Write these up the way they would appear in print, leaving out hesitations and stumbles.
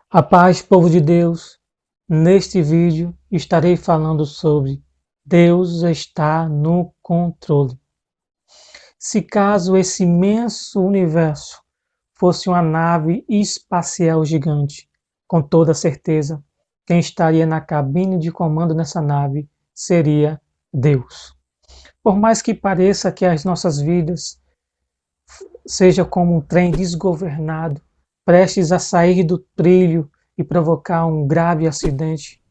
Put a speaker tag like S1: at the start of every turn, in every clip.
S1: A paz, povo de Deus, neste vídeo estarei falando sobre Deus está no controle. Se caso esse imenso universo fosse uma nave espacial gigante, com toda certeza, quem estaria na cabine de comando nessa nave seria Deus. Por mais que pareça que as nossas vidas sejam como um trem desgovernado, prestes a sair do trilho e provocar um grave acidente.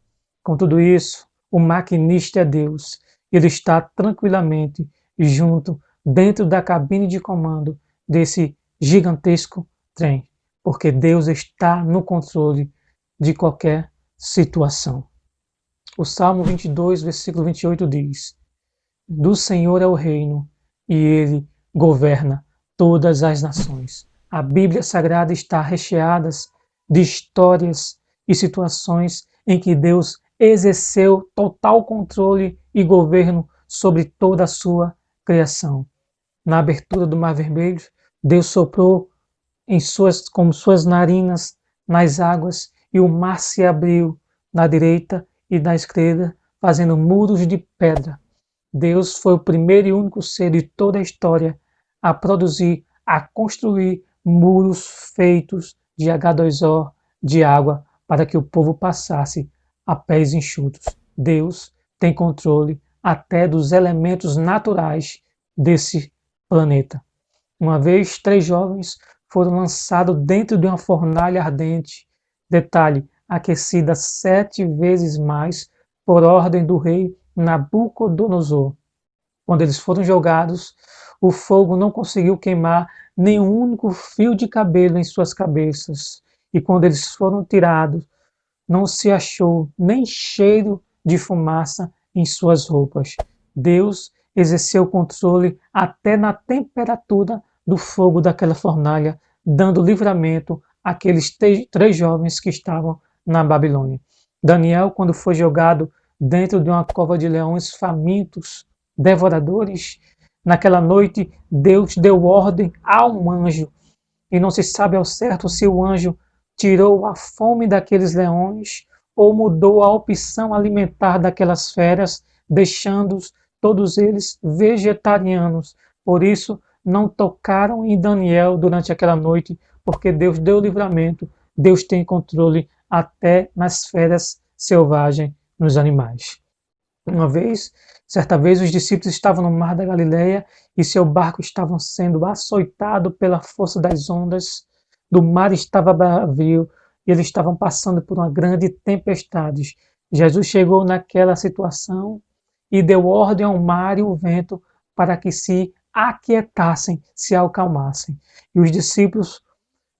S1: Com tudo isso, o maquinista é Deus. Ele está tranquilamente junto, dentro da cabine de comando desse gigantesco trem, porque Deus está no controle de qualquer situação. O Salmo 22, versículo 28 diz: Do Senhor é o reino, e Ele governa todas as nações. A Bíblia Sagrada está recheada de histórias e situações em que Deus exerceu total controle e governo sobre toda a sua criação. Na abertura do Mar Vermelho, Deus soprou como suas narinas nas águas e o mar se abriu na direita e na esquerda, fazendo muros de pedra. Deus foi o primeiro e único ser de toda a história a produzir, a construir muros feitos de H2O, de água, para que o povo passasse a pés enxutos. Deus tem controle até dos elementos naturais desse planeta. Uma vez, 3 jovens foram lançados dentro de uma fornalha ardente, detalhe, aquecida 7 vezes mais por ordem do rei Nabucodonosor. Quando eles foram jogados, o fogo não conseguiu queimar nem um único fio de cabelo em suas cabeças. E quando eles foram tirados, não se achou nem cheiro de fumaça em suas roupas. Deus exerceu controle até na temperatura do fogo daquela fornalha, dando livramento àqueles 3 jovens que estavam na Babilônia. Daniel, quando foi jogado dentro de uma cova de leões famintos, devoradores, naquela noite Deus deu ordem a um anjo, e não se sabe ao certo se o anjo tirou a fome daqueles leões ou mudou a opção alimentar daquelas feras, deixando-os todos eles vegetarianos. Por isso, não tocaram em Daniel durante aquela noite, porque Deus deu livramento, Deus tem controle até nas feras selvagens, nos animais. Certa vez, os discípulos estavam no mar da Galileia e seu barco estava sendo açoitado pela força das ondas. Do mar estava bravio e eles estavam passando por uma grande tempestade. Jesus chegou naquela situação e deu ordem ao mar e ao vento para que se aquietassem, se acalmassem. E os discípulos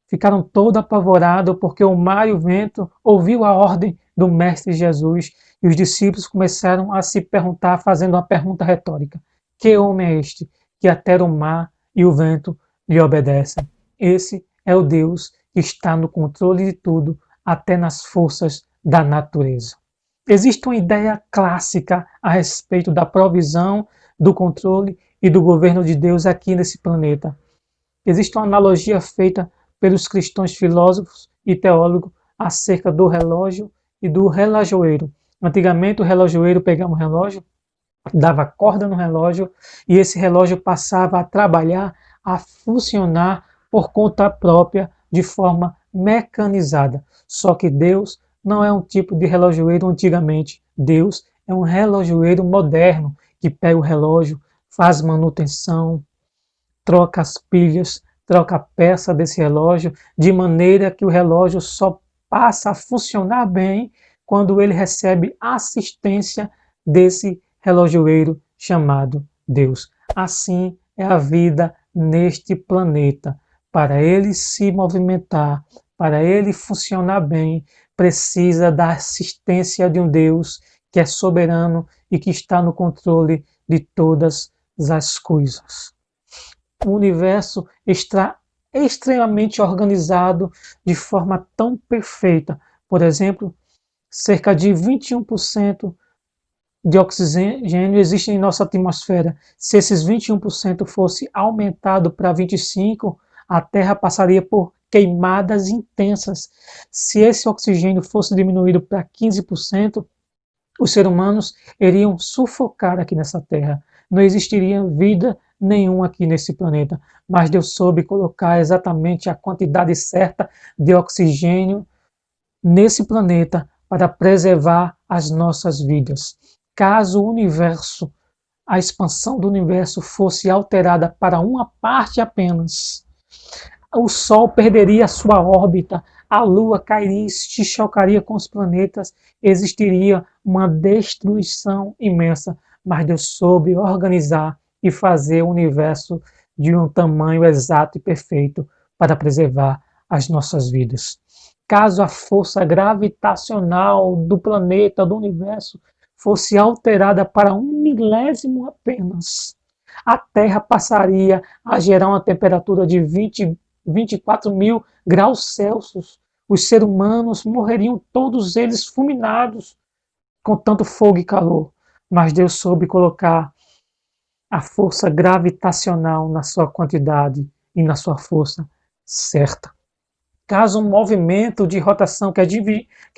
S1: ficaram todos apavorados porque o mar e o vento ouviu a ordem do Mestre Jesus e os discípulos começaram a se perguntar, fazendo uma pergunta retórica: que homem é este que até o mar e o vento lhe obedecem? Esse é o Deus que está no controle de tudo, até nas forças da natureza. Existe uma ideia clássica a respeito da provisão, do controle e do governo de Deus aqui nesse planeta. Existe uma analogia feita pelos cristãos filósofos e teólogos acerca do relógio e do relojoeiro. Antigamente o relojoeiro pegava um relógio, dava corda no relógio e esse relógio passava a trabalhar, a funcionar por conta própria, de forma mecanizada. Só que Deus não é um tipo de relojoeiro antigamente. Deus é um relojoeiro moderno, que pega o relógio, faz manutenção, troca as pilhas, troca a peça desse relógio, de maneira que o relógio só passa a funcionar bem quando ele recebe assistência desse relojoeiro chamado Deus. Assim é a vida neste planeta. Para ele se movimentar, para ele funcionar bem, precisa da assistência de um Deus que é soberano e que está no controle de todas as coisas. O universo está extremamente organizado de forma tão perfeita. Por exemplo, cerca de 21% de oxigênio existe em nossa atmosfera. Se esses 21% fosse aumentado para 25%, a Terra passaria por queimadas intensas. Se esse oxigênio fosse diminuído para 15%, os seres humanos iriam sufocar aqui nessa Terra. Não existiria vida nenhuma aqui nesse planeta. Mas Deus soube colocar exatamente a quantidade certa de oxigênio nesse planeta para preservar as nossas vidas. Caso o universo, a expansão do universo fosse alterada para uma parte apenas, o Sol perderia sua órbita, a Lua cairia e se chocaria com os planetas, existiria uma destruição imensa. Mas Deus soube organizar e fazer o universo de um tamanho exato e perfeito para preservar as nossas vidas. Caso a força gravitacional do planeta, do universo, fosse alterada para 1 milésimo apenas, a Terra passaria a gerar uma temperatura de 24 mil graus Celsius. Os seres humanos morreriam todos eles fulminados com tanto fogo e calor. Mas Deus soube colocar a força gravitacional na sua quantidade e na sua força certa. Caso um movimento de rotação que é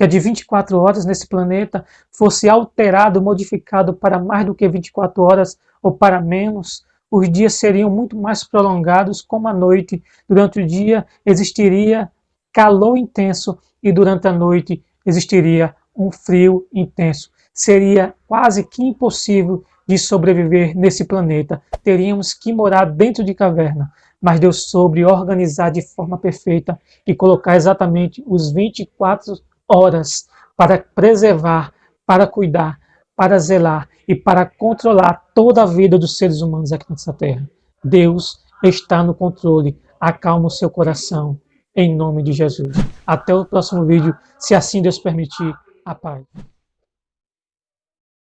S1: de 24 horas nesse planeta fosse alterado, modificado para mais do que 24 horas ou para menos, os dias seriam muito mais prolongados como a noite. Durante o dia existiria calor intenso e durante a noite existiria um frio intenso. Seria quase que impossível de sobreviver nesse planeta. Teríamos que morar dentro de caverna. Mas Deus soube organizar de forma perfeita e colocar exatamente os 24 horas para preservar, para cuidar, para zelar e para controlar toda a vida dos seres humanos aqui nessa terra. Deus está no controle. Acalma o seu coração, em nome de Jesus. Até o próximo vídeo, se assim Deus permitir. A paz.